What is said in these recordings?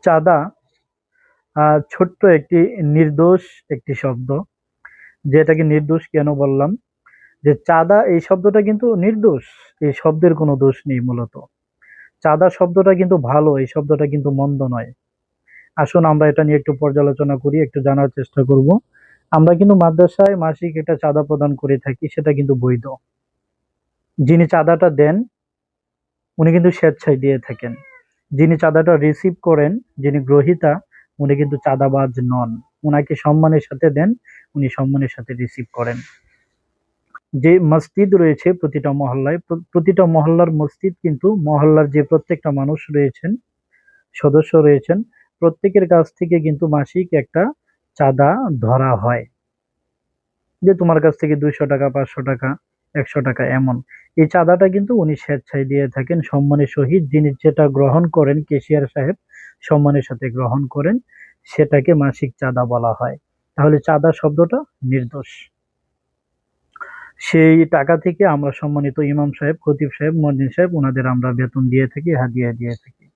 চাঁদা ছোট্ট একটি নির্দোষ একটি শব্দ। যেটাকে নির্দোষ কেন বললাম, যে চাঁদা এই শব্দটা কিন্তু নির্দোষ, এই শব্দের কোনো দোষ নেই। মূলত চাঁদা শব্দটা কিন্তু ভালো, এই শব্দটা কিন্তু মন্দ নয়। আসুন আমরা এটা নিয়ে একটু পর্যালোচনা করি, একটু জানার চেষ্টা করব। আমরা কিন্তু মাদ্রাসায় মাসিক একটা চাঁদা প্রদান করে থাকি, সেটা কিন্তু বৈধ। যিনি চাঁদাটা দেন উনি কিন্তু স্বেচ্ছায় দিয়ে থাকেন। যিনি চাঁদাটা রিসিভ করেন, যিনি গ্রহীতা, উনি কিন্তু চাঁদাবাজ নন। উনাকে সম্মানের সাথে দেন, উনি সম্মানের সাথে রিসিভ করেন। যে মসজিদ রয়েছে প্রতিটা মহল্লায়, প্রতিটা মহল্লার মসজিদ কিন্তু মহল্লার যে প্রত্যেকটা মানুষ রয়েছেন, সদস্য রয়েছেন, প্রত্যেকের কাছ থেকে কিন্তু মাসিক একটা চাঁদা ধরা হয়। যে তোমার কাছ থেকে 200 টাকা, 500 টাকা, 100 টাকা, এমন। এই চাঁদাটা কিন্তু উনি স্বেচ্ছায় দিয়ে থাকেন সম্মানের সহিত। যিনি যেটা গ্রহণ করেন, কেশিয়ার সাহেব সম্মানের সাথে গ্রহণ করেন, সেটাকে মাসিক চাঁদা বলা হয়। তাহলে চাঁদা শব্দটা নির্দোষ। সেই টাকা থেকে আমরা সম্মানিত ইমাম সাহেব, খতিব সাহেব, মুয়াজ্জিন সাহেব, ওনাদের আমরা বেতন দিয়ে থাকি, হাদিয়া দিয়ে থাকি।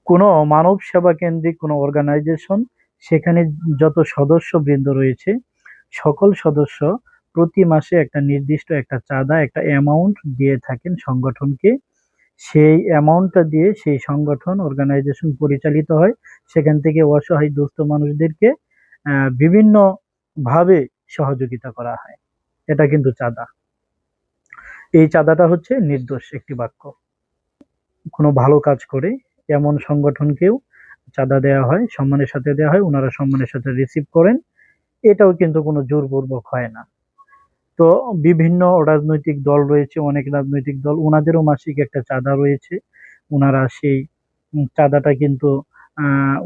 কোনো মানব সেবা কেন্দ্রিক কোনো অর্গানাইজেশন, সেখানে যত সদস্যবৃন্দ রয়েছে, সকল সদস্য প্রতি মাসে একটা নির্দিষ্ট একটা চাঁদা, একটা অ্যামাউন্ট দিয়ে থাকেন সংগঠনকে। সেই অ্যামাউন্টটা দিয়ে সেই সংগঠন, অর্গানাইজেশন পরিচালিত হয়। সেখান থেকে অসহায় দুস্থ মানুষদেরকে বিভিন্ন ভাবে সহযোগিতা করা হয়। এটা কিন্তু চাঁদা। এই চাঁদাটা হচ্ছে নির্দোষ একটি বাক্য। কোনো ভালো কাজ করে এমন সংগঠনকেও চাঁদা দেওয়া হয়, সম্মানের সাথে দেওয়া হয়, ওনারা সম্মানের সাথে রিসিভ করেন। এটাও কিন্তু কোনো জোরপূর্বক হয় না। তো বিভিন্ন রাজনৈতিক দল রয়েছে, অনেক রাজনৈতিক দল, ওনাদেরও মাসিক একটা চাঁদা রয়েছে। ওনারা সেই চাঁদাটা কিন্তু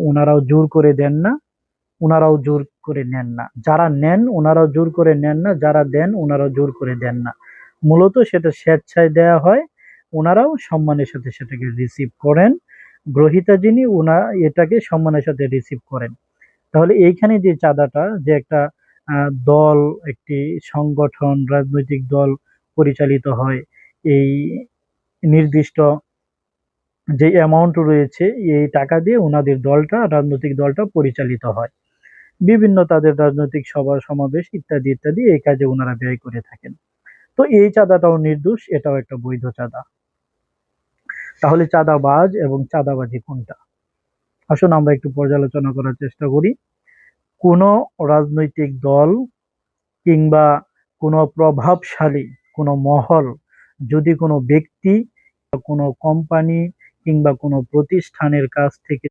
ওনারাও জোর করে দেন না, ওনারাও জোর করে নেন না। যারা নেন ওনারাও জোর করে নেন না, যারা দেন ওনারাও জোর করে দেন না। মূলত সেটা স্বেচ্ছায় দেয়া হয়, ওনারাও সম্মানের সাথে সেটাকে রিসিভ করেন। গ্রহীতা যিনি, এটাকে সম্মানের সাথে রিসিভ করেন। তাহলে এইখানে যে চাঁদাটা, যে একটা দল, একটি সংগঠন, রাজনৈতিক দল পরিচালিত হয়, এই নির্দিষ্ট যে অ্যামাউন্ট রয়েছে, এই টাকা দিয়ে ওনাদের দলটা, রাজনৈতিক দলটা পরিচালিত হয়। বিভিন্ন তাদের রাজনৈতিক সভা সমাবেশ ইত্যাদি ইত্যাদি এই কাজে ওনারা ব্যয় করে থাকেন। তো এই চাঁদাটাও নির্দোষ, এটাও একটা বৈধ চাঁদা। তাহলে চাঁদাবাজ এবং চাঁদাবাজি কোনটা? আসুন আমরা একটু পর্যালোচনা করার চেষ্টা করি। কোন রাজনৈতিক দল কিংবা কোনো প্রভাবশালী কোনো মহল যদি কোনো ব্যক্তি, কোনো কোম্পানি কিংবা কোনো প্রতিষ্ঠানের কাছ থেকে